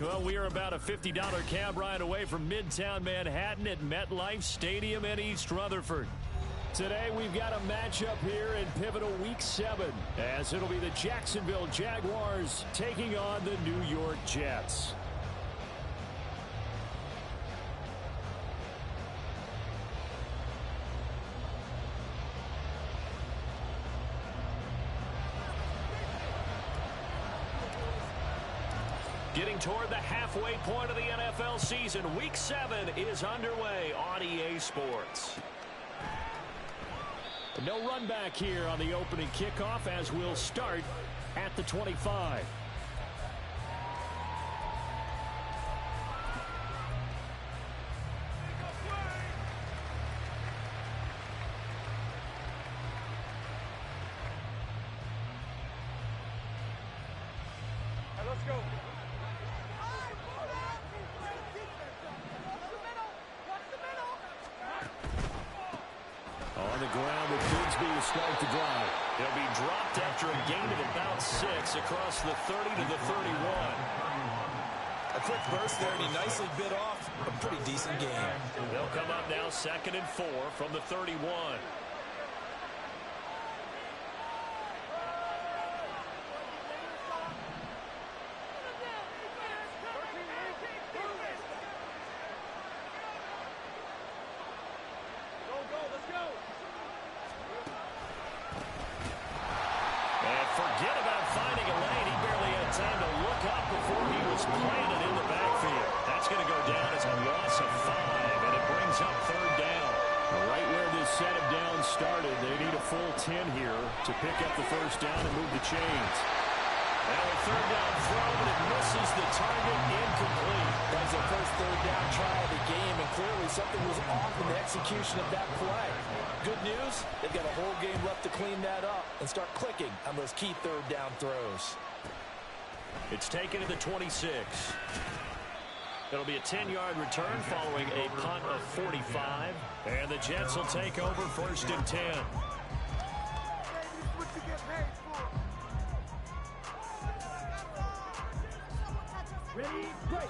Well, we are about a $50 cab ride away from Midtown Manhattan at MetLife Stadium in East Rutherford. Today, we've got a matchup here in pivotal Week 7, as it'll be the Jacksonville Jaguars taking on the New York Jets. Getting toward the halfway point of the NFL season, Week 7 is underway on EA Sports. No run back here on the opening kickoff as we'll start at the 25. Let's go. On the ground with Bigsby to start the drive. He'll be dropped after a gain of about 6 across the 30 to the 31. A quick burst there, and he nicely bit off a pretty decent game. They'll come up now 2nd and 4 from the 31. Full 10 here to pick up the first down and move the chains. Now a third down throw, but it misses the target, incomplete. That's the first third down try of the game, and clearly something was off in the execution of that play. Good news, they've got a whole game left to clean that up and start clicking on those key third down throws. It's taken to the 26. It'll be a 10-yard return following a punt of 45, and the Jets will take over 1st and 10. Ready, break.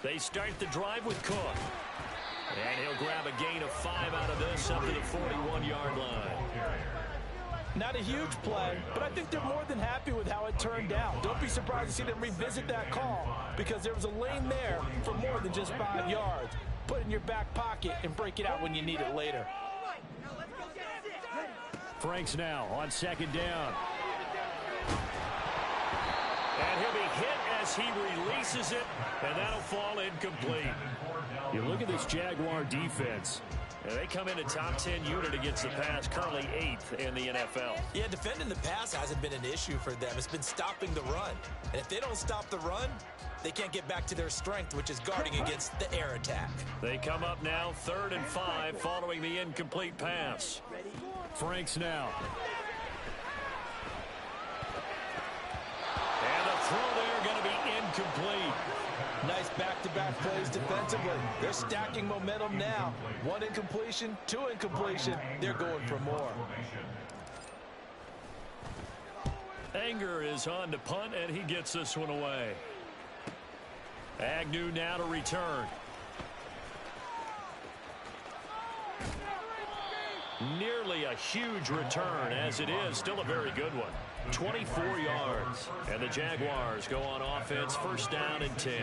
They start the drive with Cook. And he'll grab a gain of 5 out of this up to the 41-yard line. Not a huge play, but I think they're more than happy with how it turned out. Don't be surprised to see them revisit that call because there was a lane there for more than just 5 yards. Put it in your back pocket and break it out when you need it later. Franks now on 2nd down. And he'll be hit as he releases it, and that'll fall incomplete. You look at this Jaguar defense. They come in a top 10 unit against the pass, currently 8th in the NFL. Yeah, defending the pass hasn't been an issue for them. It's been stopping the run. And if they don't stop the run, they can't get back to their strength, which is guarding against the air attack. They come up now 3rd and 5 following the incomplete pass. Franks now. And the throw there going to be incomplete. Nice back-to-back plays defensively. They're stacking momentum now. 1 incompletion, 2 incompletion. They're going for more. Anger is on to punt, and he gets this one away. Agnew now to return. Nearly a huge return, as it is still a very good one. 24 yards, and the Jaguars go on offense, 1st down and 10.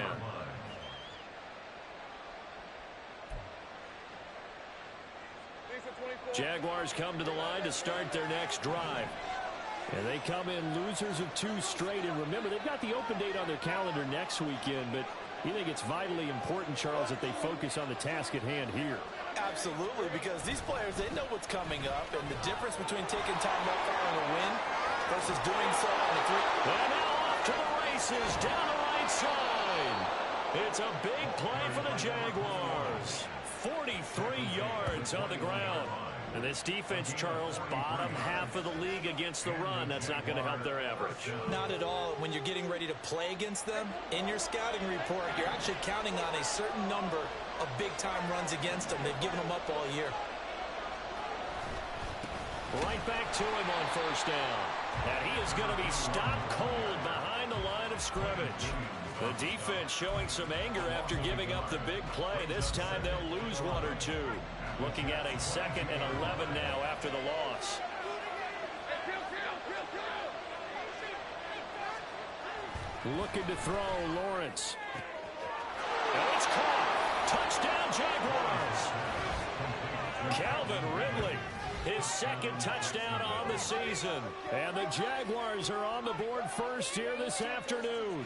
Jaguars come to the line to start their next drive. And they come in losers of 2 straight. And remember, they've got the open date on their calendar next weekend, but you think it's vitally important, Charles, that they focus on the task at hand here? Absolutely, because these players, they know what's coming up, and the difference between taking time off following a win versus doing so on the 3. And now off to the races, down the right side. It's a big play for the Jaguars. 43 yards on the ground. And this defense, Charles, bottom half of the league against the run. That's not going to help their average. Not at all. When you're getting ready to play against them, in your scouting report, you're actually counting on a certain number of big-time runs against them. They've given them up all year. Right back to him on first down. And he is going to be stopped cold behind the line of scrimmage. The defense showing some anger after giving up the big play. This time they'll lose one or two. Looking at a 2nd and 11 now after the loss. Looking to throw, Lawrence. And it's caught. Touchdown, Jaguars. Calvin Ridley, his 2nd touchdown on the season. And the Jaguars are on the board first here this afternoon.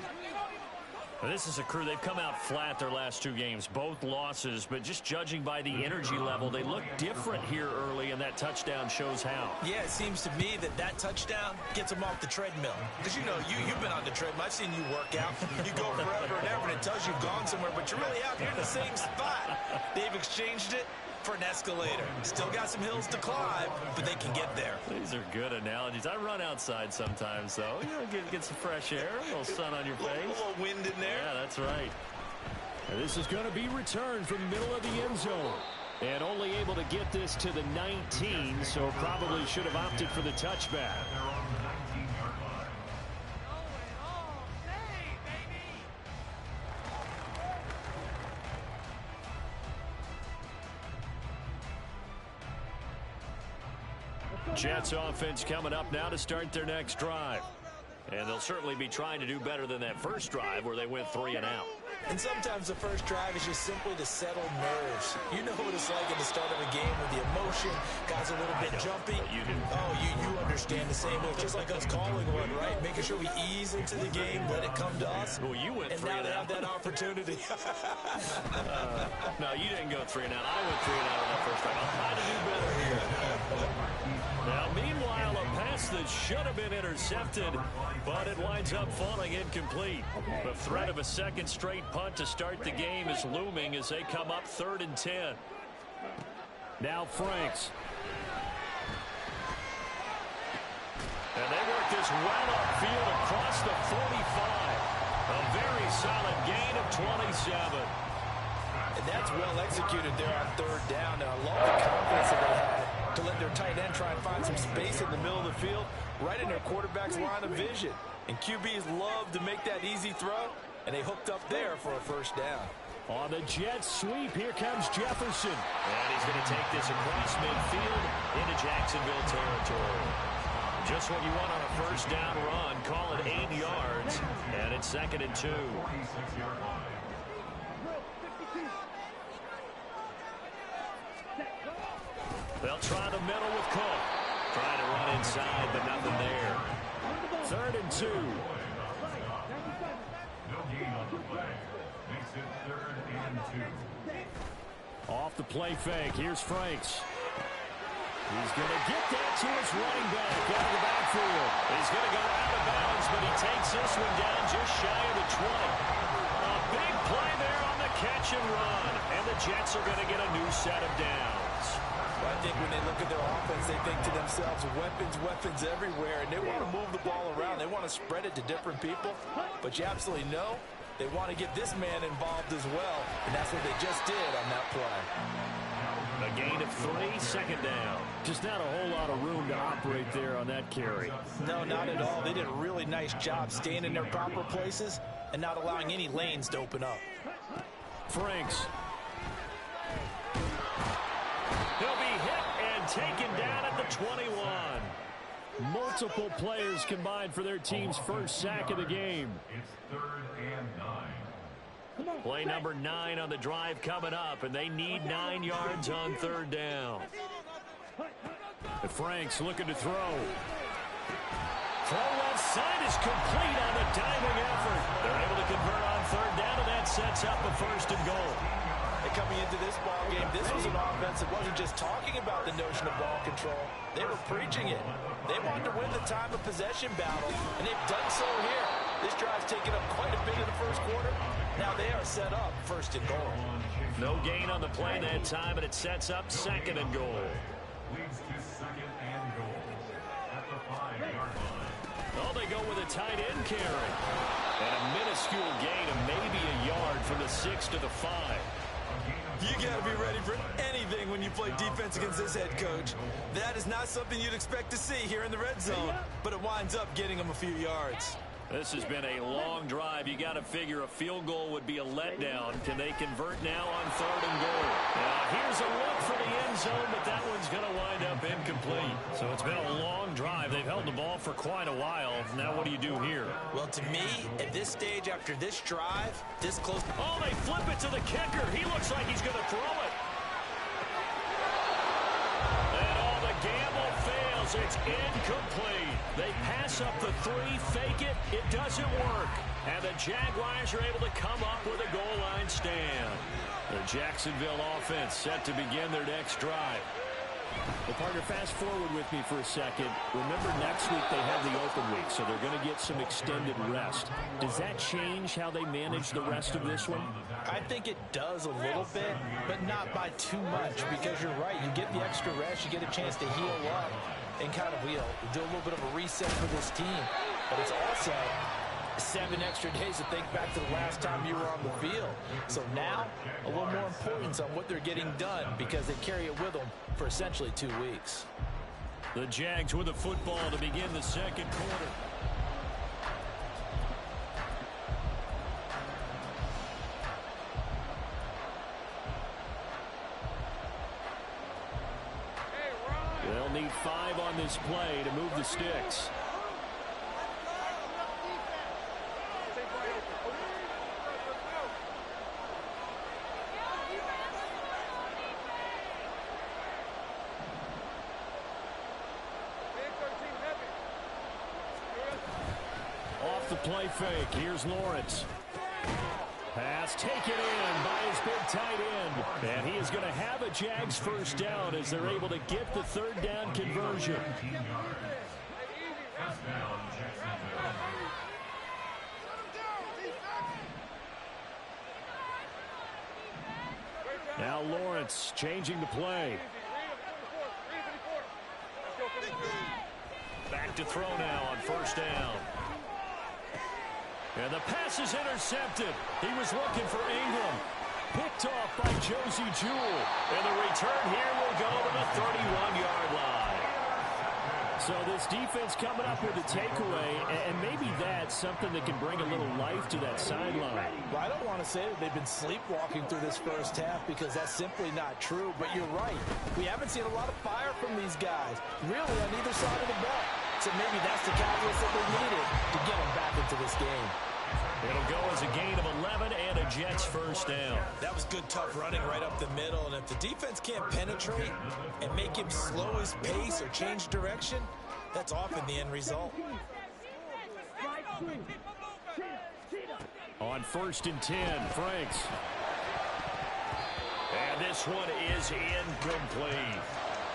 This is a crew. They've come out flat their last 2 games, both losses, but just judging by the energy level, they look different here early, and that touchdown shows how. Yeah, it seems to me that touchdown gets them off the treadmill. Because, you know, you've been on the treadmill. I've seen you work out. You go forever and ever, and it tells you've gone somewhere, but you're really out here in the same spot. They've exchanged it for an escalator. Still got some hills to climb, but they can get there. These are good analogies. I run outside sometimes, though. You know, get some fresh air, a little sun on your face. A little wind in there. Yeah, that's right. And this is going to be returned from the middle of the end zone. And only able to get this to the 19, so probably should have opted for the touchback. Jets offense coming up now to start their next drive. And they'll certainly be trying to do better than that first drive where they went 3 and out. And sometimes the first drive is just simply to settle nerves. You know what it's like at the start of a game with the emotion, guys a little bit jumpy. You do. Oh, you understand the same way. Just like us calling one, right? Making sure we ease into the game, let it come to us. Well, you went 3 and out. And now they have that opportunity. No, you didn't go 3 and out. I went 3 and out on that first drive. I'll try to do better here. Now, meanwhile, a pass that should have been intercepted, but it winds up falling incomplete. The threat of a second straight punt to start the game is looming as they come up 3rd and 10. Now Franks. And they work this well upfield across the 45. A very solid gain of 27. And that's well executed there on 3rd down. And I love the confidence that they had to let their tight end try and find some space in the middle of the field, right in their quarterback's line of vision. And QBs love to make that easy throw, and they hooked up there for a first down. On the Jets sweep, here comes Jefferson. And he's going to take this across midfield into Jacksonville territory. Just what you want on a first down run. Call it 8 yards, and it's 2nd and 2. They'll try the middle with Cook. Trying to run inside, but nothing there. 3rd and 2. No gain on the play. Makes it 3rd and 2. Off the play fake. Here's Franks. He's going to get that to his running back out of the backfield. He's going to go out of bounds, but he takes this one down just shy of the 20. A big play there on the catch and run. And the Jets are going to get a new set of downs. Well, I think when they look at their offense, they think to themselves, weapons everywhere, and they want to move the ball around. They want to spread it to different people, but you absolutely know they want to get this man involved as well, and that's what they just did on that play. A gain of 3, 2nd down. Just not a whole lot of room to operate there on that carry. No, not at all. They did a really nice job staying in their proper places and not allowing any lanes to open up. Franks. He'll be hit and taken down at the 21. Multiple players combined for their team's first sack of the game. It's 3rd and 9. Play number 9 on the drive coming up, and they need 9 yards on 3rd down. Franks looking to throw. Throw left side is complete on the diving effort. They're able to convert on 3rd down, and that sets up a 1st and goal. And coming into this ball game, this was an offense that wasn't just talking about the notion of ball control. They were preaching it. They wanted to win the time of possession battle, and they've done so here. This drive's taken up quite a bit in the first quarter. Now they are set up 1st and goal. No gain on the play that time, and it sets up 2nd and goal. Leads to 2nd and goal at the 5-yard line. Oh, they go with a tight end carry. And a minuscule gain of maybe a yard from the 6 to the 5. You got to be ready for anything breathing when you play defense against this head coach. That is not something you'd expect to see here in the red zone, but it winds up getting him a few yards. This has been a long drive. You got to figure a field goal would be a letdown. Can they convert now on 3rd and goal? Here's a look for the end zone, but that one's going to wind up incomplete. So it's been a long drive. They've held the ball for quite a while. Now what do you do here? Well, to me, at this stage after this drive, this close. Oh, they flip it to the kicker. He looks like he's going to throw it. And the gamble fails. It's incomplete. They pass up the 3, fake it. It doesn't work. And the Jaguars are able to come up with a goal line stand. The Jacksonville offense set to begin their next drive. Well, partner, fast forward with me for a second. Remember, next week they have the open week, so they're going to get some extended rest. Does that change how they manage the rest of this one? I think it does a little bit, but not by too much, because you're right. You get the extra rest. You get a chance to heal up and kind of do a little bit of a reset for this team. But it's also 7 extra days to think back to the last time you were on the field. So now, a little more importance on what they're getting done, because they carry it with them for essentially 2 weeks. The Jags with the football to begin the second quarter. They'll need 5 on this play to move the sticks. Off the play fake. Here's Lawrence. Pass taken in by his big tight end. And he is going to have a Jags first down as they're able to get the 3rd down conversion. Now Lawrence changing the play. Back to throw now on 1st down. And the pass is intercepted. He was looking for Ingram. Picked off by Josie Jewell. And the return here will go to the 31-yard line. So this defense coming up with a takeaway, and maybe that's something that can bring a little life to that sideline. Well, I don't want to say that they've been sleepwalking through this first half, because that's simply not true. But you're right. We haven't seen a lot of fire from these guys, really, on either side of the ball. So maybe that's the catalyst that they needed to get them back into this game. It'll go as a gain of 11 and a Jets first down. That was good, tough running right up the middle. And if the defense can't penetrate and make him slow his pace or change direction, that's often the end result. On 1st and 10, Franks. And this one is incomplete.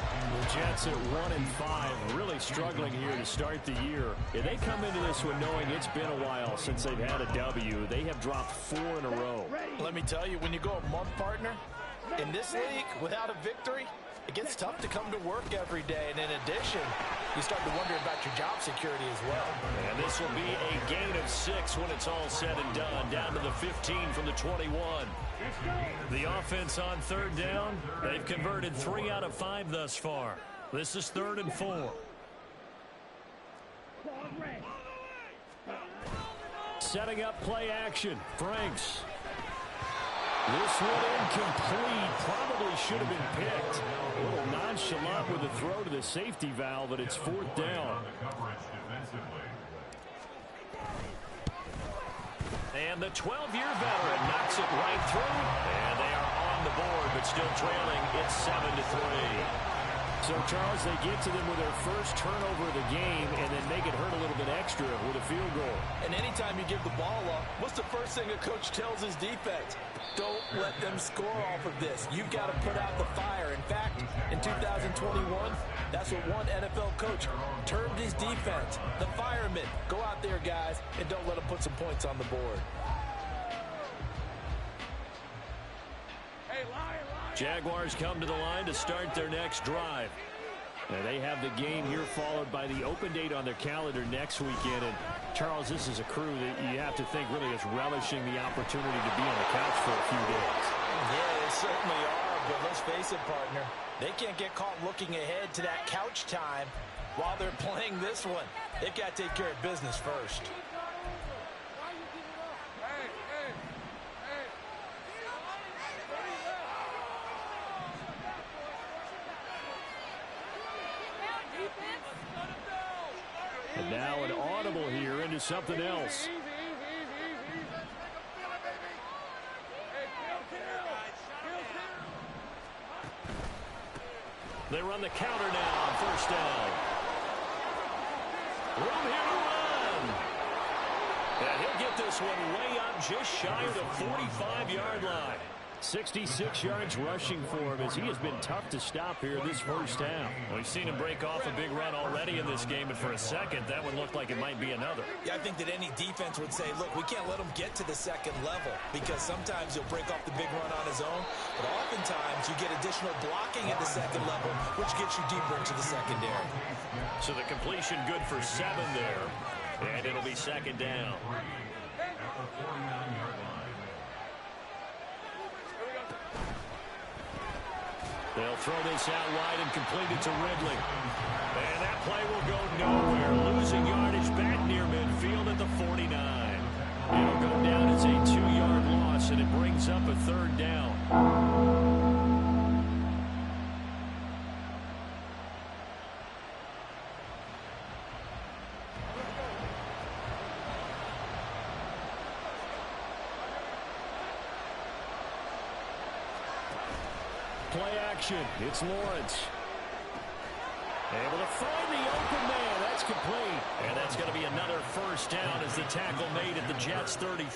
The Jets at 1-5, really struggling here to start the year. And they come into this one knowing it's been a while since they've had a W. They have dropped 4 in a row. Let me tell you, when you go a month, partner, in this league without a victory, it gets tough to come to work every day. And in addition, you start to wonder about your job security as well. And this will be a gain of 6 when it's all said and done. Down to the 15 from the 21. The offense on 3rd down, they've converted 3 out of 5 thus far. This is 3rd and 4. Setting up play action. Franks. This one incomplete. Probably should have been picked. A little nonchalant with the throw to the safety valve, but it's 4th down. And the 12-year veteran knocks it right through. And they are on the board, but still trailing. It's 7-3. So, Charles, they get to them with their first turnover of the game and then make it hurt a little bit extra with a field goal. And anytime you give the ball up, what's the first thing a coach tells his defense? Don't let them score off of this. You've got to put out the fire. In fact, in 2021, that's what one NFL coach termed his defense. The firemen. Go out there, guys, and don't let them put some points on the board. Jaguars come to the line to start their next drive. And they have the game here followed by the open date on their calendar next weekend. And, Charles, this is a crew that you have to think really is relishing the opportunity to be on the couch for a few days. Yeah, they certainly are. but let's face it, partner. They can't get caught looking ahead to that couch time while they're playing this one. They've got to take care of business first. And now an audible here into something else. They run the counter now on first down. Room here to run. And he'll get this one way up just shy of the 45-yard line. 66 yards rushing for him as he has been tough to stop here this first half. We've seen him break off a big run already in this game, and for a second, that one looked like it might be another. Yeah, I think that any defense would say, look, we can't let him get to the second level because sometimes he'll break off the big run on his own, but oftentimes you get additional blocking at the second level, which gets you deeper into the secondary. So the completion good for 7 there, and it'll be second down. They'll throw this out wide and complete it to Ridley. And that play will go nowhere. Losing yardage back near midfield at the 49. It'll go down as a 2-yard loss, and it brings up a third down. Play action. It's Lawrence. Able to find the open man. That's complete. And that's going to be another first down as the tackle made at the Jets' 33.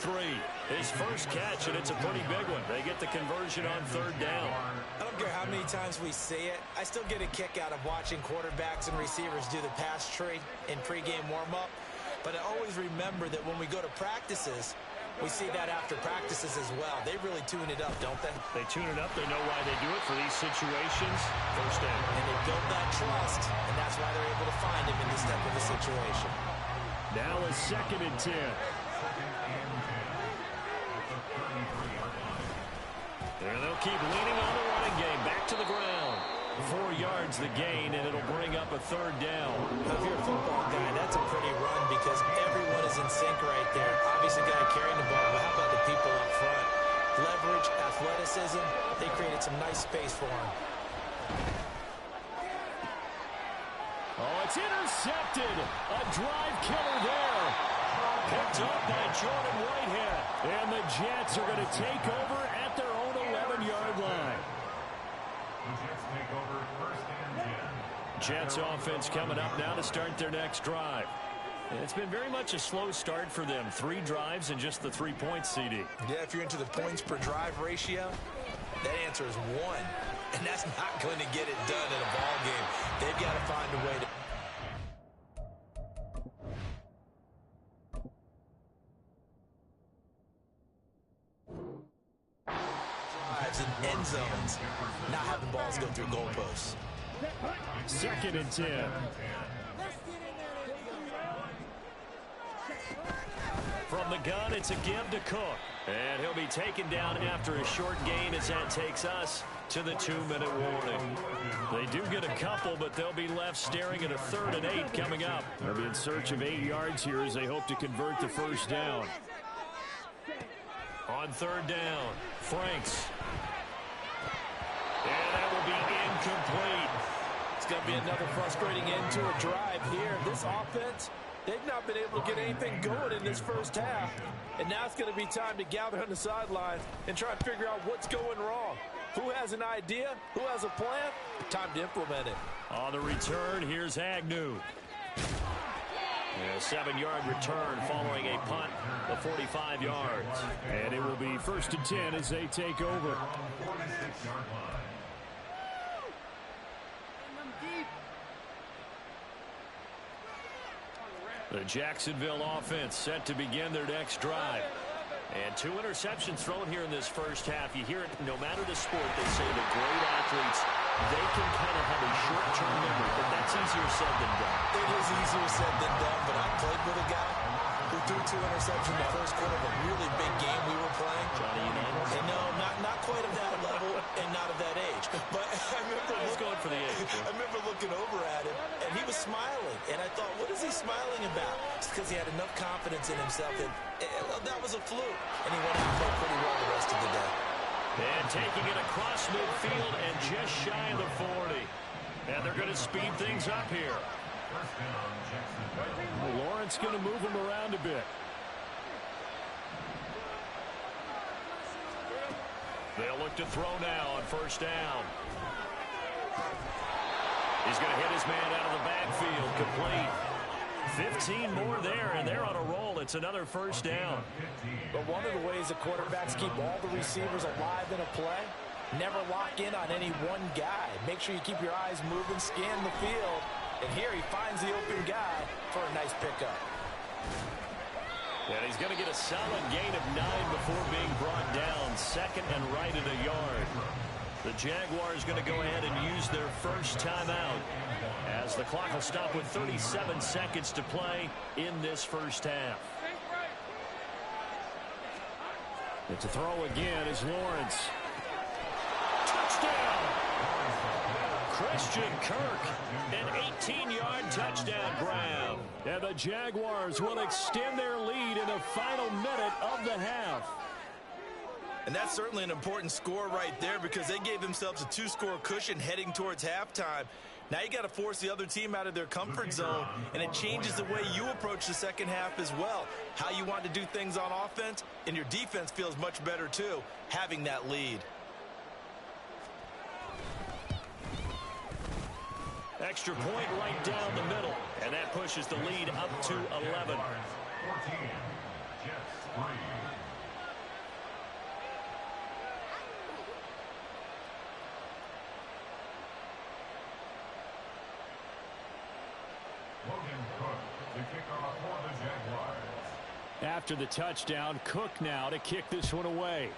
His first catch, and it's a pretty big one. They get the conversion on third down. I don't care how many times we say it. I still get a kick out of watching quarterbacks and receivers do the pass tree in pregame warm-up. But I always remember that when we go to practices, we see that after practices as well. They really tune it up, don't they? They tune it up. They know why they do it for these situations. First down. And they build that trust, and that's why they're able to find him in this type of a situation. Now a 2nd and 10. And they'll keep leaning on the running game. Back to the ground. 4 yards the gain, and it'll bring up a third down. Now, if you're a football guy, that's a pretty run because everyone is in sync right there. Obviously, the guy carrying the ball, but how about the people up front? Leverage, athleticism, they created some nice space for him. Oh, it's intercepted. A drive killer there. Picked up by Jordan Whitehead. And the Jets are going to take over at their own 11-yard line. Jets offense coming up now to start their next drive. It's been very much a slow start for them. 3 drives and just the 3 points, CD. Yeah, if you're into the points per drive ratio, that answer is 1. And that's not going to get it done in a ball game. They've got to find a way to... drives and end zones, not having balls go through goalposts. 2nd and 10. From the gun, it's a give to Cook. And he'll be taken down after a short gain as that takes us to the 2-minute warning. They do get a couple, but they'll be left staring at a 3rd and 8 coming up. They'll be in search of 8 yards here as they hope to convert the first down. On 3rd down, Franks. And that will be incomplete. It's going to be another frustrating end to a drive here. This offense, they've not been able to get anything going in this first half. And now it's going to be time to gather on the sidelines and try and figure out what's going wrong. Who has an idea? Who has a plan? Time to implement it. On the return, here's Agnew. A 7-yard return following a punt of 45 yards. And it will be 1st and 10 as they take over. The Jacksonville offense set to begin their next drive. And 2 interceptions thrown here in this first half. You hear it, no matter the sport, they say the great athletes, they can kind of have a short-term memory, but that's easier said than done. It is easier said than done, but I played with a guy who threw 2 interceptions in the first quarter of a really big game we were playing. Johnny Unitas? And no, not quite at that level, and not of that age. But I remember looking over at him, and he was smiling. And I thought, what is he smiling about? It's because he had enough confidence in himself that that was a fluke. And he went out and played pretty well the rest of the day. And taking it across midfield and just shy of the 40. And they're going to speed things up here. Lawrence going to move him around a bit. They'll look to throw now on first down. He's going to hit his man out of the backfield. Complete. 15 more there, and they're on a roll. It's another first down. But one of the ways the quarterbacks keep all the receivers alive in a play, never lock in on any one guy. Make sure you keep your eyes moving, scan the field. And here he finds the open guy for a nice pickup. And he's going to get a solid gain of 9 before being brought down. Second and right at a yard. The Jaguars going to go ahead and use their first timeout as the clock will stop with 37 seconds to play in this first half. And to throw again is Lawrence. Touchdown! Christian Kirk, an 18-yard touchdown grab. And the Jaguars will extend their lead in the final minute of the half. And that's certainly an important score right there because they gave themselves a 2-score cushion heading towards halftime. Now you got to force the other team out of their comfort zone, and it changes the way you approach the second half as well. How you want to do things on offense, and your defense feels much better too, having that lead. Extra point right down the middle, and that pushes the lead up to 11. 14, Jets 3. After the touchdown, Cook now to kick this one away.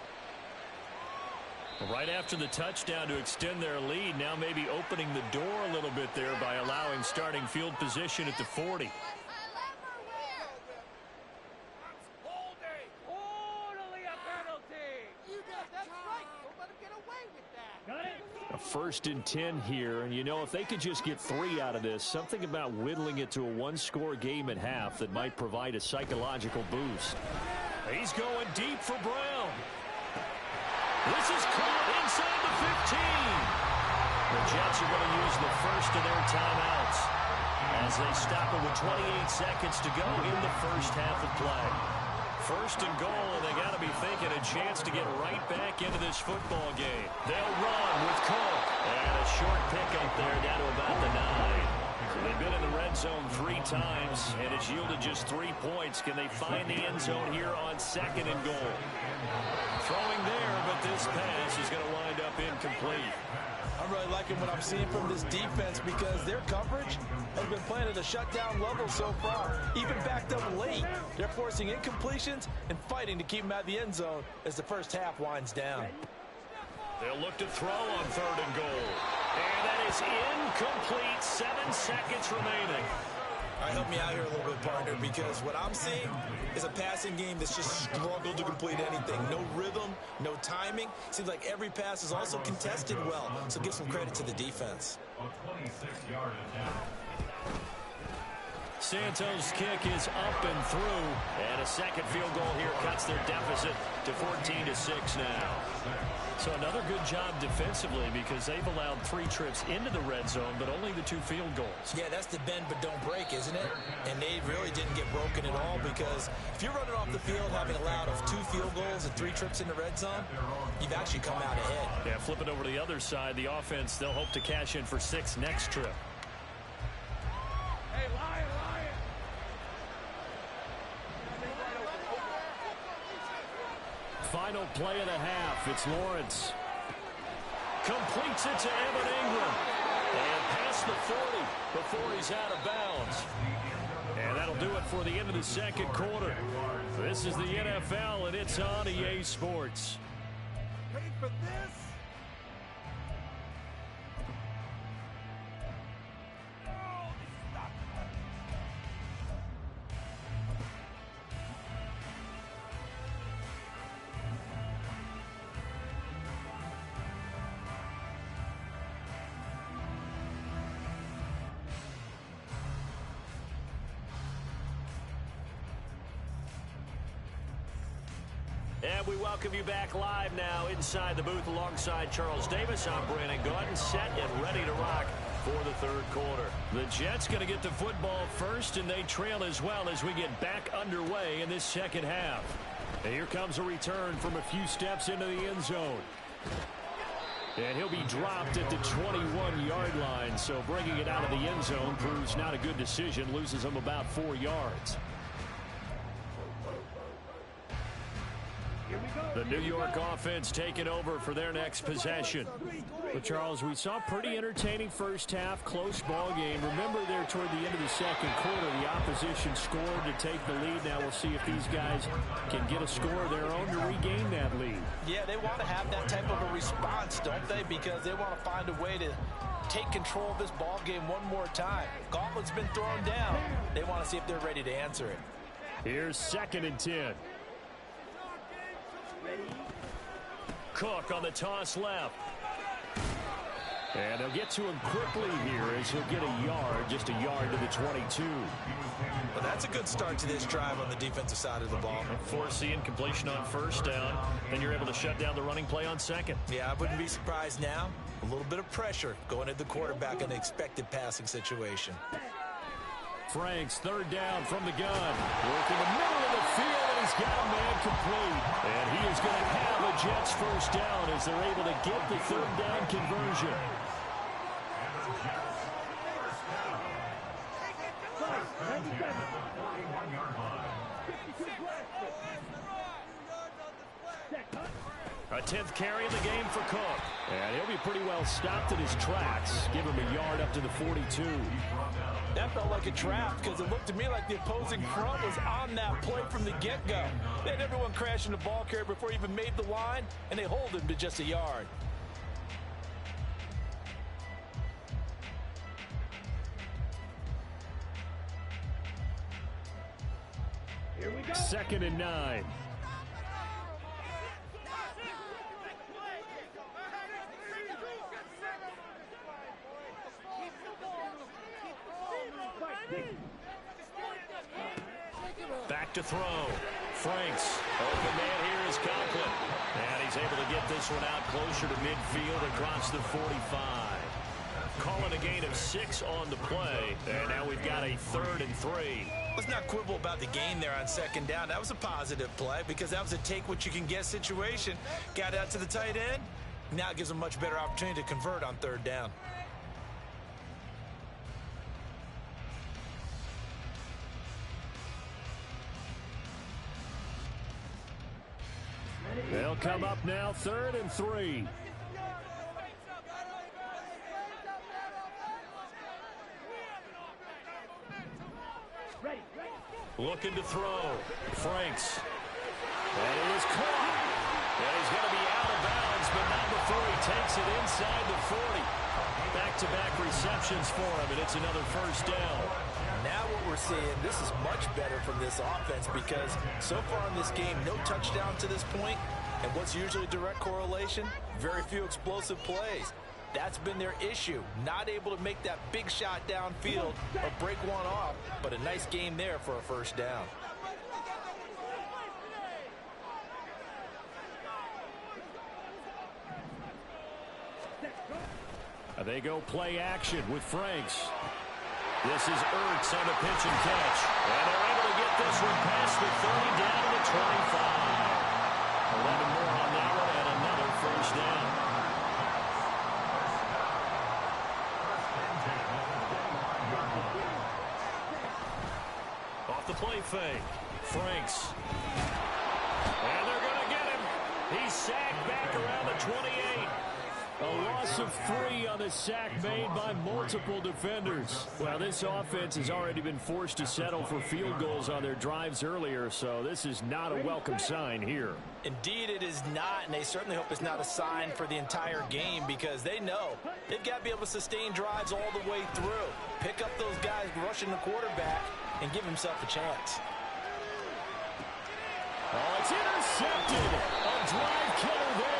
Right after the touchdown to extend their lead, now maybe opening the door a little bit there by allowing starting field position at the 40. A 1st and 10 here, and you know if they could just get 3 out of this, something about whittling it to a 1-score game at half that might provide a psychological boost. He's going deep for Brown. This is caught inside the 15. The Jets are going to use the first of their timeouts as they stop it with 28 seconds to go in the first half of play. 1st and goal, and they got to be thinking a chance to get right back into this football game. They'll run with Cook. And a short pickup there down to about the 9. So they've been in the red zone 3 times, and it's yielded just 3 points. Can they find the end zone here on 2nd and goal? Throwing there, but this pass is going to wind up incomplete. I'm really liking what I'm seeing from this defense because their coverage has been playing at a shutdown level so far. Even backed up late, they're forcing incompletions and fighting to keep them out of the end zone as the first half winds down. They'll look to throw on 3rd and goal. And that is incomplete. 7 seconds remaining. All right, help me out here a little bit, partner, because what I'm seeing is a passing game that's just struggled to complete anything. No rhythm, no timing. Seems like every pass is also contested well, so give some credit to the defense. A 26-yard attempt. Santos' kick is up and through, and a second field goal here cuts their deficit to 14-6 now. So another good job defensively because they've allowed 3 trips into the red zone, but only the 2 field goals. Yeah, that's the bend but don't break, isn't it? And they really didn't get broken at all because if you're running off the field having allowed 2 field goals and 3 trips in the red zone, you've actually come out ahead. Yeah, flip it over to the other side. The offense, they'll hope to cash in for 6 next trip. Hey, Lion! Final play of the half. It's Lawrence. Completes it to Evan Ingram. And past the 40 before he's out of bounds. And that'll do it for the end of the second quarter. This is the NFL, and it's on EA Sports. Paid for this? And we welcome you back live now inside the booth alongside Charles Davis. I'm Brandon Gaudin, set and ready to rock for the third quarter. The Jets going to get the football first, and they trail as well as we get back underway in this second half. And here comes a return from a few steps into the end zone. And he'll be dropped at the 21-yard line, so bringing it out of the end zone proves not a good decision, loses him about 4 yards. The New York offense taking over for their next possession. But Charles, we saw a pretty entertaining first half, close ball game. Remember there toward the end of the second quarter, the opposition scored to take the lead. Now we'll see if these guys can get a score of their own to regain that lead. Yeah, they want to have that type of a response, don't they? Because they want to find a way to take control of this ball game one more time. Gauntlet's been thrown down. They want to see if they're ready to answer it. Here's 2nd and 10. Cook on the toss left. And they'll get to him quickly here as he'll get a yard, just a yard to the 22. Well, that's a good start to this drive on the defensive side of the ball. Force the incompletion on first down. Then you're able to shut down the running play on second. Yeah, I wouldn't be surprised now. A little bit of pressure going at the quarterback in the expected passing situation. Franks, 3rd down from the gun. Work in the middle of the field, and he's got a man complete. And he is going to have a Jets first down as they're able to get the 3rd down conversion. A 10th carry of the game for Cook. And he'll be pretty well stopped in his tracks. Give him a yard up to the 42. That felt like a trap because it looked to me like the opposing front was on that play from the get-go. They had everyone crashing the ball carrier before he even made the line, and they hold him to just a yard. Here we go. 2nd and 9. Back to throw. Franks. Open man here is Conklin. And he's able to get this one out closer to midfield across the 45. Calling a gain of 6 on the play. And now we've got a 3rd and 3. Let's not quibble about the gain there on 2nd down. That was a positive play because that was a take-what-you-can-get situation. Got out to the tight end. Now it gives them a much better opportunity to convert on 3rd down. They'll come up now 3rd and 3. Looking to throw. Franks. And it is caught. And he's going to be out of bounds, but not before he takes it inside the 40. Back-to-back receptions for him, and it's another first down. Now what we're seeing, this is much better from this offense because so far in this game, no touchdown to this point, and what's usually a direct correlation? Very few explosive plays. That's been their issue, not able to make that big shot downfield or break one off, but a nice game there for a first down. They go play action with Franks. This is Ertz on the pitch and catch. And they're able to get this one past the 30 down to the 25. 11 more on that one and another first down. Off the play fake. Franks. And they're going to get him. He's sacked back around the 28. A loss of 3 on the sack made by multiple defenders. Well, this offense has already been forced to settle for field goals on their drives earlier, so this is not a welcome sign here. Indeed, it is not, and they certainly hope it's not a sign for the entire game because they know they've got to be able to sustain drives all the way through. Pick up those guys rushing the quarterback and give himself a chance. Oh, it's intercepted. A drive killer there.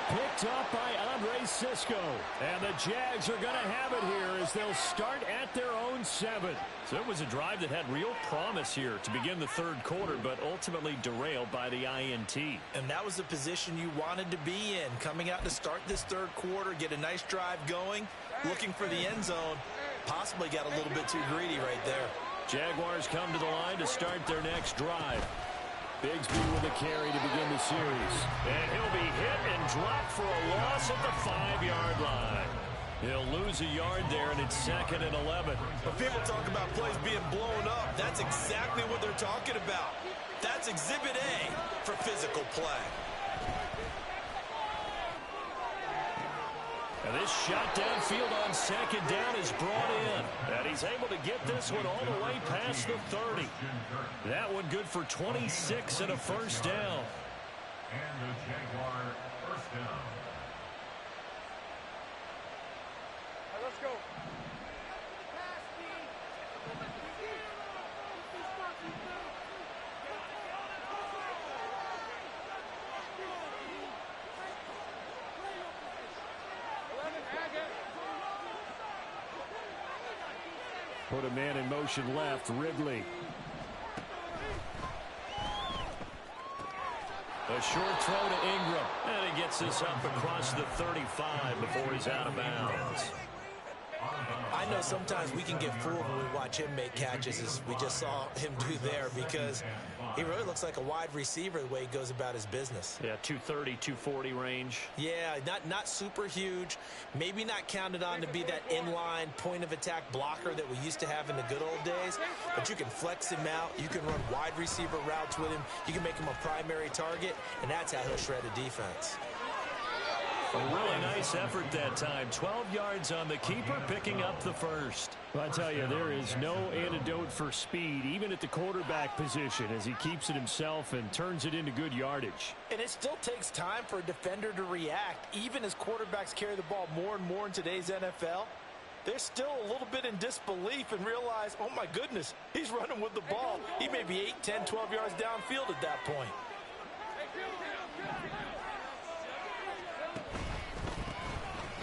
picked up by Andre Sisco. And the Jags are going to have it here as they'll start at their own 7. So it was a drive that had real promise here to begin the third quarter, but ultimately derailed by the INT. And that was the position you wanted to be in. Coming out to start this third quarter, get a nice drive going, looking for the end zone. Possibly got a little bit too greedy right there. Jaguars come to the line to start their next drive. Bigsby with a carry to begin the series. And he'll be hit and dropped for a loss at the 5-yard line. He'll lose a yard there, and it's 2nd and 11. When people talk about plays being blown up, that's exactly what they're talking about. That's Exhibit A for physical play. And this shot downfield on 2nd down is brought in. And he's able to get this one all the way past the 30. That one good for 26 and a first down. And the Jaguar first down. Let's go. Put a man in motion left, Ridley. A short throw to Ingram. And he gets this up across the 35 before he's out of bounds. I know sometimes we can get fooled when we watch him make catches, as we just saw him do there, because he really looks like a wide receiver the way he goes about his business. Yeah, 230, 240 range. Yeah, not super huge. Maybe not counted on to be that inline point-of-attack blocker that we used to have in the good old days, but you can flex him out. You can run wide receiver routes with him. You can make him a primary target, and that's how he'll shred a defense. A really nice effort that time. 12 yards on the keeper, picking up the first. Well, I tell you, there is no antidote for speed, even at the quarterback position, as he keeps it himself and turns it into good yardage. And it still takes time for a defender to react. Even as quarterbacks carry the ball more and more in today's NFL, they're still a little bit in disbelief and realize, oh my goodness, he's running with the ball. He may be 8, 10, 12 yards downfield at that point.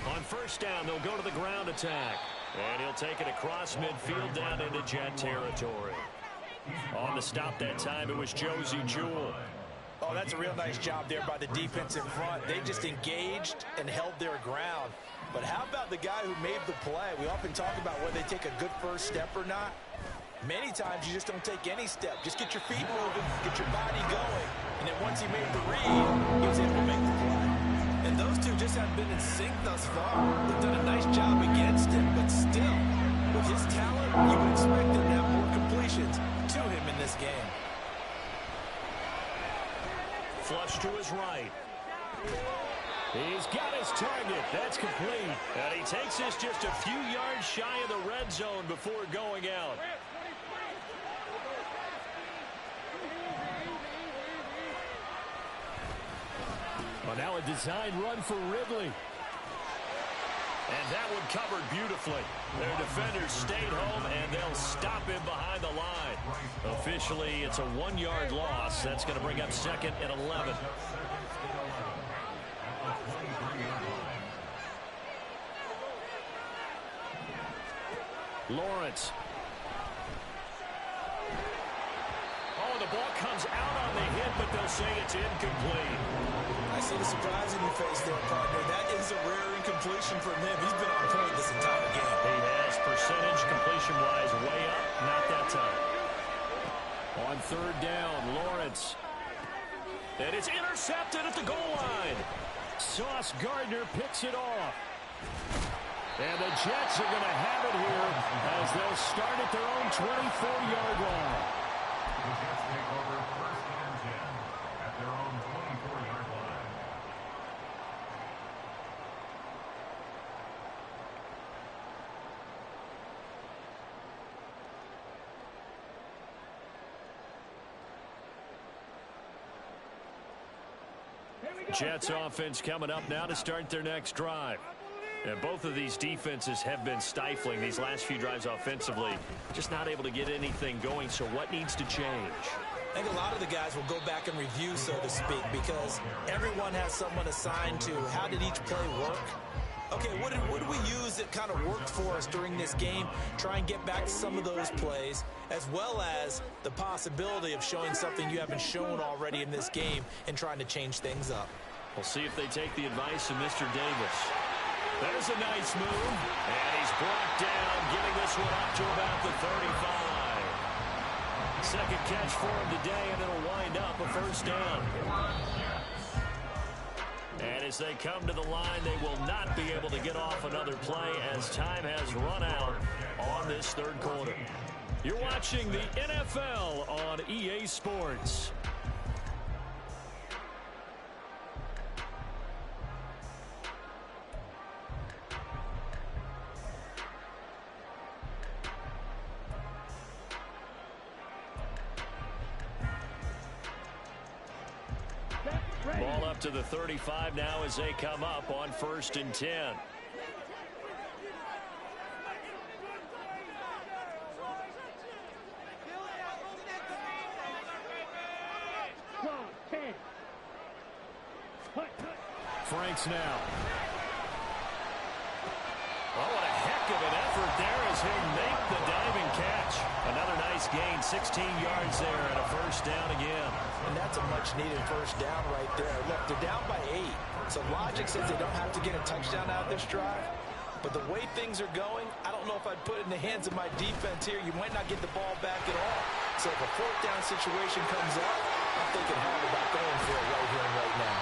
On first down, they'll go to the ground attack. And he'll take it across midfield down into Jet territory. On the stop that time, it was Josie Jewell. Oh, that's a real nice job there by the defense in front. They just engaged and held their ground. But how about the guy who made the play? We often talk about whether they take a good first step or not. Many times you just don't take any step. Just get your feet moving, get your body going. And then once he made the read, he was able to make the play. And those two just haven't been in sync thus far. They've done a nice job against him, but still, with his talent, you would expect them to have more completions to him in this game. Flush to his right. He's got his target. That's complete. And he takes this just a few yards shy of the red zone before going out. Well, now a designed run for Ridley. And that one covered beautifully. Their defenders stayed home, and they'll stop him behind the line. Officially, it's a 1-yard loss. That's going to bring up 2nd and 11. Lawrence. Oh, the ball comes out on the hit, but they'll say it's incomplete. I see the surprise in your face there, partner. That is a rare incompletion from him. He's been on point this entire game. He has percentage completion-wise way up. Not that time. On third down, Lawrence. And it's intercepted at the goal line. Sauce Gardner picks it off. And the Jets are going to have it here as they'll start at their own 24-yard line. The Jets take over first and 10 at their own 24-yard line. Jets offense coming up now to start their next drive. And both of these defenses have been stifling these last few drives offensively. Just not able to get anything going, so what needs to change? I think a lot of the guys will go back and review, so to speak, because everyone has someone assigned to how did each play work. Okay, what did we use that kind of worked for us during this game? Try and get back to some of those plays, as well as the possibility of showing something you haven't shown already in this game and trying to change things up. We'll see if they take the advice of Mr. Davis. There's a nice move, and he's brought down, getting this one up to about the 35. Second catch for him today, and it'll wind up a first down. And as they come to the line, they will not be able to get off another play as time has run out on this third quarter. You're watching the NFL on EA Sports. Ball up to the 35 now as they come up on 1st and 10. Franks now. Oh, what a heck of an effort there as he'll make the diving catch. Another nice gain, 16 yards there and a first down again. And that's a much-needed first down right there. Look, they're down by 8, so logic says they don't have to get a touchdown out of this drive. But the way things are going, I don't know if I'd put it in the hands of my defense here. You might not get the ball back at all. So if a 4th down situation comes up, I'm thinking hard about going for it right here and right now.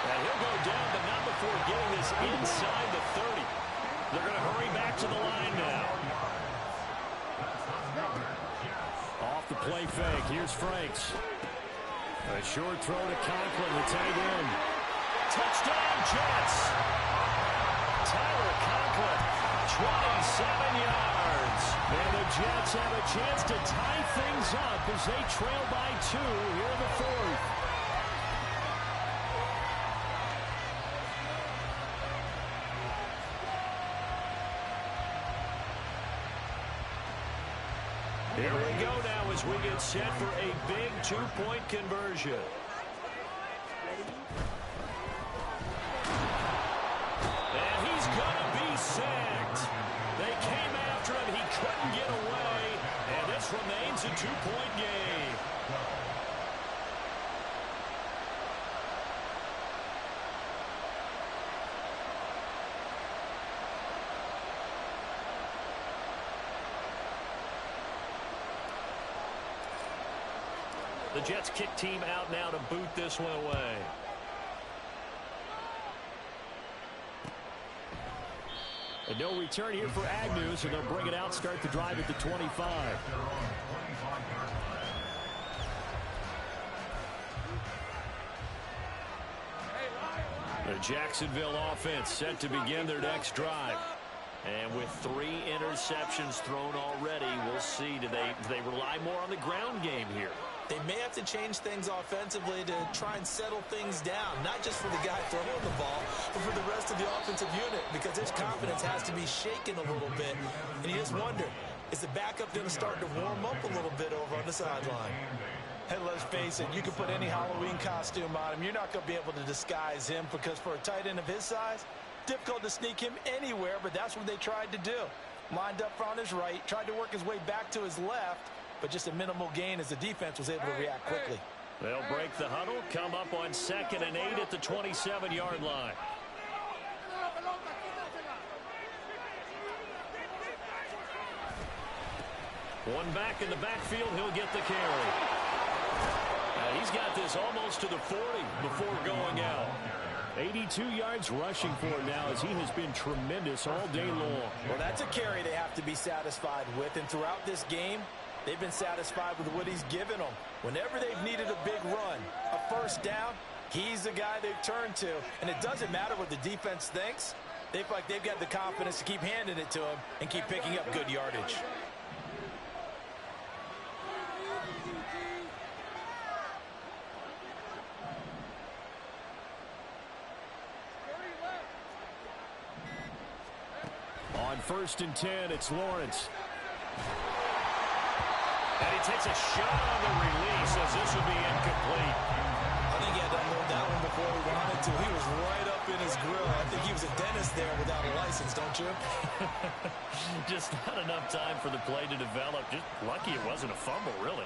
And he'll go down, but not before getting this inside the 30. They're going to hurry back to the line now. Off the play fake. Here's Franks. A short throw to Conklin, the tight end. Touchdown, Jets. Tyler Conklin, 27 yards. And the Jets have a chance to tie things up as they trail by 2 here in the 4th. Here we go now as we get set for a big 2-point conversion. And he's going to be sacked. They came after him. He couldn't get away. And this remains a 2-point game. The Jets kick team out now to boot this one away. And no return here for Agnew, so they'll bring it out, start the drive at the 25. The Jacksonville offense set to begin their next drive. And with 3 interceptions thrown already, we'll see, do they rely more on the ground game here? They may have to change things offensively to try and settle things down, not just for the guy throwing the ball, but for the rest of the offensive unit, because his confidence has to be shaken a little bit. And you just wonder, is the backup going to start to warm up a little bit over on the sideline? Hey, let's face it, you can put any Halloween costume on him. You're not going to be able to disguise him, because for a tight end of his size, difficult to sneak him anywhere, but that's what they tried to do. Lined up on his right, tried to work his way back to his left, but just a minimal gain as the defense was able to react quickly. They'll break the huddle, come up on 2nd and 8 at the 27-yard line. One back in the backfield, he'll get the carry. He's got this almost to the 40 before going out. 82 yards rushing for him now as he has been tremendous all day long. Well, that's a carry they have to be satisfied with, and throughout this game, they've been satisfied with what he's given them. Whenever they've needed a big run, a first down, he's the guy they've turned to. And it doesn't matter what the defense thinks. They feel like they've got the confidence to keep handing it to him and keep picking up good yardage. On 1st and 10, it's Lawrence. And he takes a shot on the release as this will be incomplete. I think he had to unload that one before he wanted to. He was right up in his grill. I think he was a dentist there without a license, don't you? Just not enough time for the play to develop. Just lucky it wasn't a fumble, really.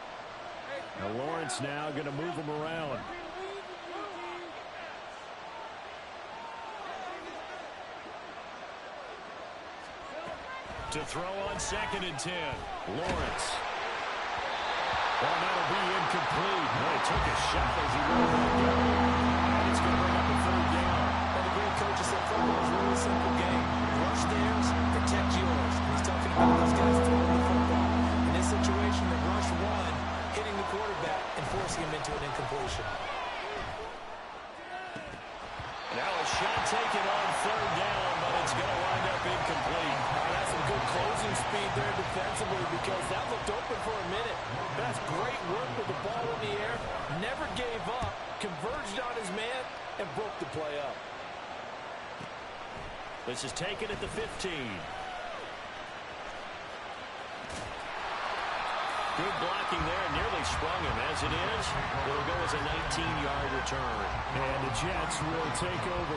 Now Lawrence now going to move him around. To throw on 2nd and 10. Lawrence. Well, that'll be incomplete. Well, he took a shot as he rolled back out. And it's going to bring up a 3rd down. And the great coach said football is a really simple game. Rush theirs, protect yours. He's talking about those guys throwing the football. In this situation, the rush one, hitting the quarterback and forcing him into an incompletion. Now a shot taken on 3rd down, but it's going to wind up incomplete. That's some good closing speed there defensively because that looked open for a minute. That's great work with the ball in the air. Never gave up, converged on his man, and broke the play up. This is taken at the 15. Good blocking there, nearly sprung him. As it is, it'll go as a 19-yard return. And the Jets will take over.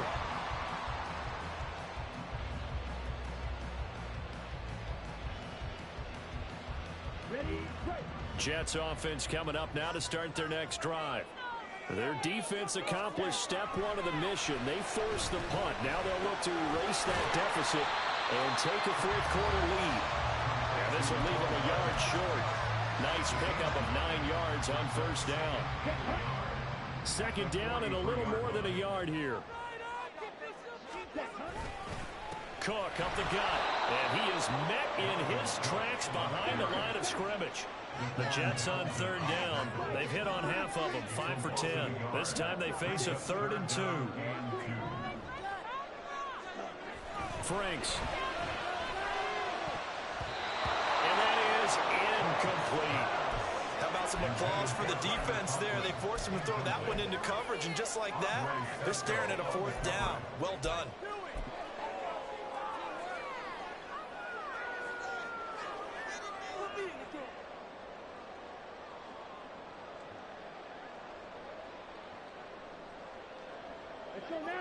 Jets offense coming up now to start their next drive. Their defense accomplished step 1 of the mission. They forced the punt. Now they'll look to erase that deficit and take a 4th quarter lead. And this will leave them a yard short. Nice pickup of 9 yards on 1st down. 2nd down and a little more than a yard here. Cook up the gut, and he is met in his tracks behind the line of scrimmage. The Jets on 3rd down. They've hit on half of them, 5 for 10. This time they face a 3rd and 2. Franks. And that is incomplete. How about some applause for the defense there? They forced him to throw that one into coverage, and just like that, they're staring at a 4th down. Well done.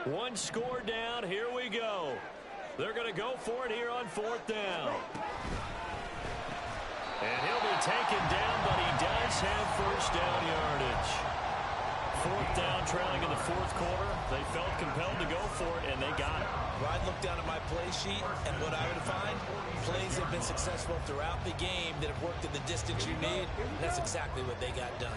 One score down. Here we go. They're going to go for it here on 4th down. And he'll be taken down, but he does have 1st down yardage. 4th down, trailing in the 4th quarter. They felt compelled to go for it, and they got it. Well, I'd look down at my play sheet, and what I would find, plays have been successful throughout the game that have worked in the distance you need. That's exactly what they got done.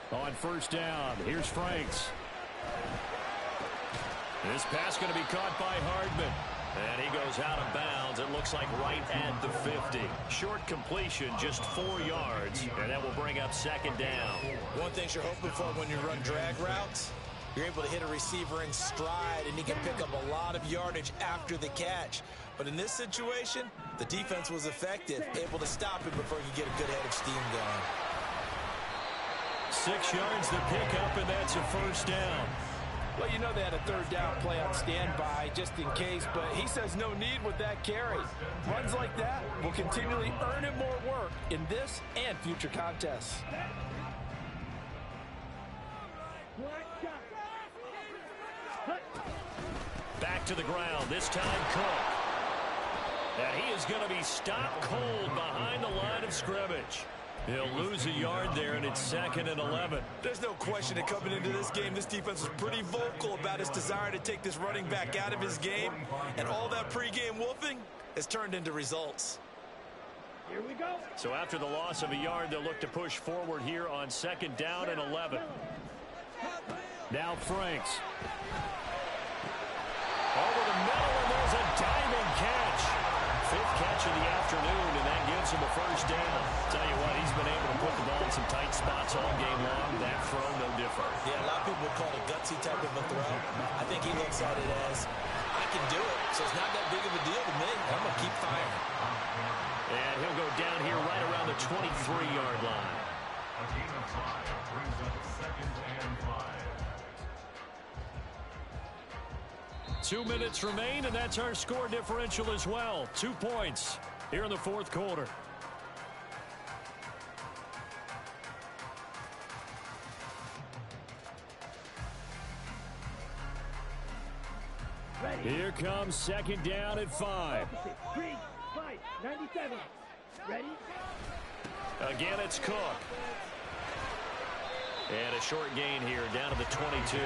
On 1st down, here's Franks. This pass going to be caught by Hardman. And he goes out of bounds. It looks like right at the 50. Short completion, just 4 yards. And that will bring up 2nd down. One thing you're hoping for when you run drag routes, you're able to hit a receiver in stride, and he can pick up a lot of yardage after the catch. But in this situation, the defense was effective, able to stop him before he could get a good head of steam going. 6 yards to pick up, and that's a 1st down. Well, you know they had a 3rd down play on standby just in case, but he says no need with that carry. Runs like that will continually earn him more work in this and future contests. Back to the ground, this time Cook. And he is going to be stopped cold behind the line of scrimmage. He'll lose a yard there, and it's 2nd and 11. There's no question that coming into this game, this defense was pretty vocal about his desire to take this running back out of his game. And all that pregame wolfing has turned into results. Here we go. So after the loss of a yard, they'll look to push forward here on 2nd down and 11. Now Franks. Over the middle, and there's a diving catch. 5th catch of the afternoon, and that gives him a 1st down. Tell you what, he's been able to put the ball in some tight spots all game long. That throw, no different. Yeah, a lot of people call it a gutsy type of a throw. I think he looks at it as, I can do it, so it's not that big of a deal to me. I'm going to keep firing. And he'll go down here right around the 23-yard line. A gain of 5 brings up 2nd and 5. 2 minutes remain, and that's our score differential as well. 2 points here in the fourth quarter. Ready. Here comes second down at 5. Green, 5, 97. Ready? Again, it's Cook. And a short gain here, down to the 22.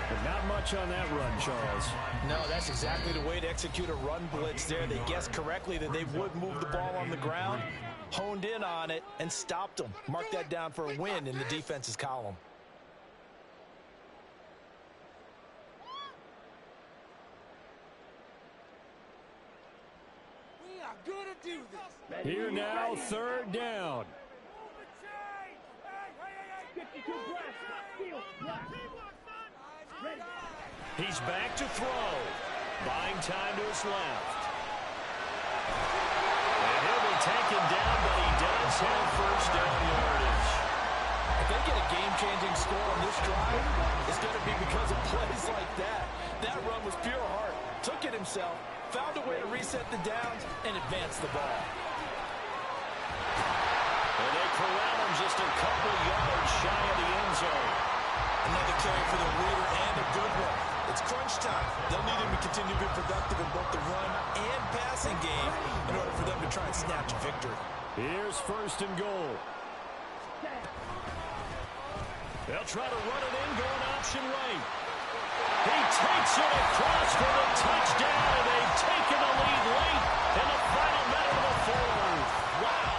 But not much on that run, Charles. No, that's exactly the way to execute a run blitz there. They guessed correctly that they would move the ball on the ground, honed in on it, and stopped them. Mark that down for a win in the defense's column. We are going to do this. Ready? Here now, Ready. third down. 52 black. Steel black. Ready. He's back to throw. Buying time to his left. And he'll be taken down, but he does have first down yardage. If they get a game-changing score on this drive, it's going to be because of plays like that. That run was pure heart. Took it himself, found a way to reset the downs, and advance the ball. And they corral him just a couple yards shy of the end zone. Another carry for the leader and a good one. It's crunch time. They'll need him to continue to be productive in both the run and passing game in order for them to try and snatch a victory. Here's first and goal. They'll try to run it in, going option right. He takes it across for the touchdown, and they've taken the lead late in the final minute of the fourth. Wow.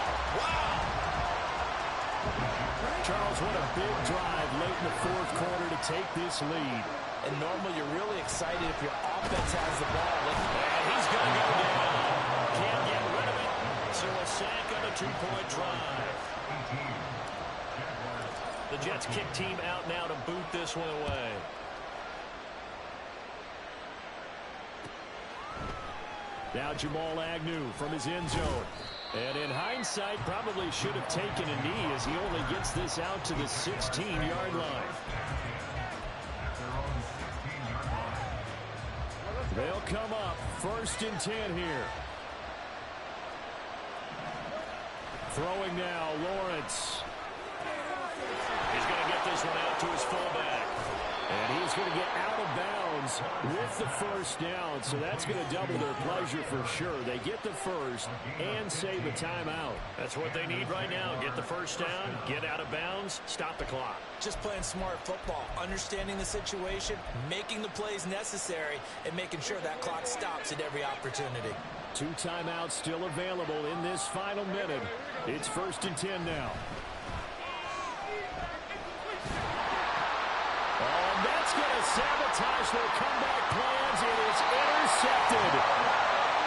Charles, what a big drive late in the fourth quarter to take this lead. And normally you're really excited if your offense has the ball. And he's going to go down. Can't get rid of it. So a sack on a 2-point drive. The Jets kick team out now to boot this one away. Now Jamal Agnew from his end zone. And in hindsight, probably should have taken a knee as he only gets this out to the 16-yard line. They'll come up first and 10 here. Throwing now, Lawrence. He's going to get this one out to his fullback. And he's going to get out of bounds with the first down, so that's going to double their pleasure for sure. They get the first and save a timeout. That's what they need right now. Get the first down, get out of bounds, stop the clock. Just playing smart football, understanding the situation, making the plays necessary, and making sure that clock stops at every opportunity. 2 timeouts still available in this final minute. It's first and 10 now. That's going to sabotage their comeback plans. It is intercepted.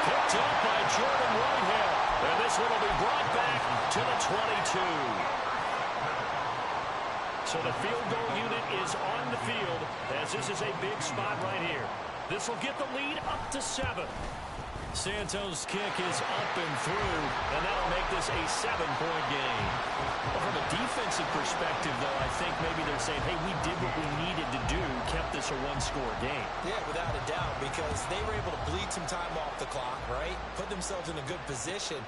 Picked up by Jordan Whitehead. And this one will be brought back to the 22. So the field goal unit is on the field as this is a big spot right here. This will get the lead up to 7. Santos' kick is up and through, and that'll make this a 7-point game. Well, from a defensive perspective, though, I think maybe they're saying, hey, we did what we needed to do, kept this a 1-score game. Yeah, without a doubt, because they were able to bleed some time off the clock, right? Put themselves in a good position,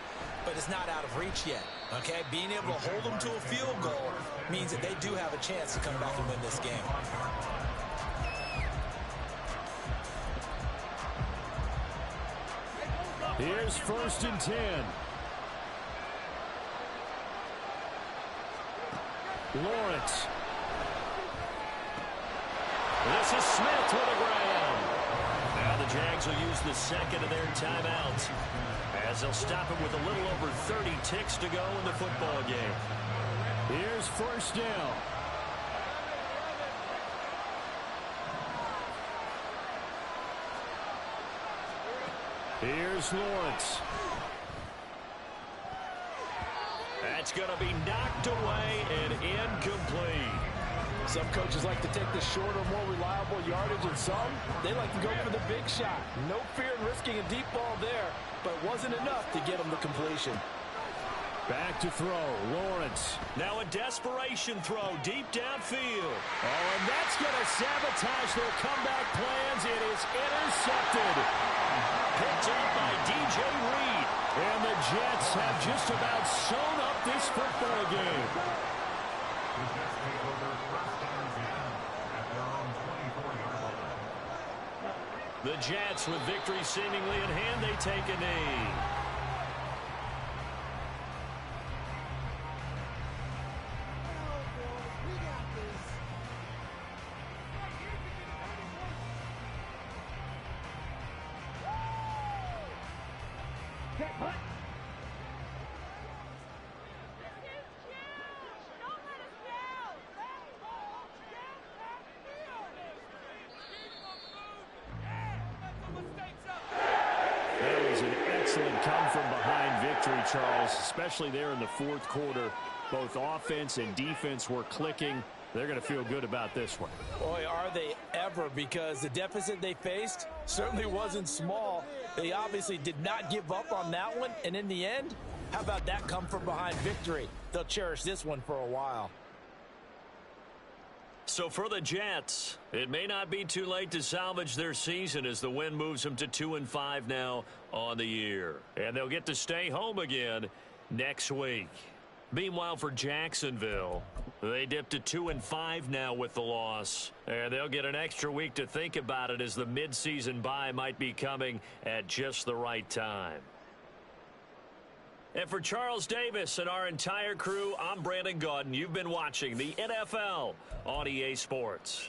but it's not out of reach yet, okay? Being able to hold them to a field goal means that they do have a chance to come back and win this game. Here's first and 10. Lawrence. This is Smith with a grab. Now the Jags will use the second of their timeouts as they'll stop it with a little over 30 ticks to go in the football game. Here's first down. Here's Lawrence. That's going to be knocked away and incomplete. Some coaches like to take the shorter, more reliable yardage, and some, they like to go for the big shot. No fear in risking a deep ball there, but it wasn't enough to get them the completion. Back to throw, Lawrence. Now a desperation throw deep downfield. Oh, and that's going to sabotage their comeback plans. It is intercepted. Picked up by DJ Reed. And the Jets have just about sewn up this football game. The Jets take over first and 10 at their own 24-yard line. The Jets, with victory seemingly in hand, they take a knee. Set, hut. That was an excellent come-from-behind victory, Charles, especially there in the fourth quarter. Both offense and defense were clicking. They're going to feel good about this one. Boy, are they ever, because the deficit they faced certainly wasn't small. They obviously did not give up on that one, and in the end, how about that come-from-behind victory? They'll cherish this one for a while. So for the Jets, it may not be too late to salvage their season as the win moves them to 2-5 now on the year. And they'll get to stay home again next week. Meanwhile, for Jacksonville, they dipped to 2-5 now with the loss. And they'll get an extra week to think about it as the midseason bye might be coming at just the right time. And for Charles Davis and our entire crew, I'm Brandon Gaudin. You've been watching the NFL on EA Sports.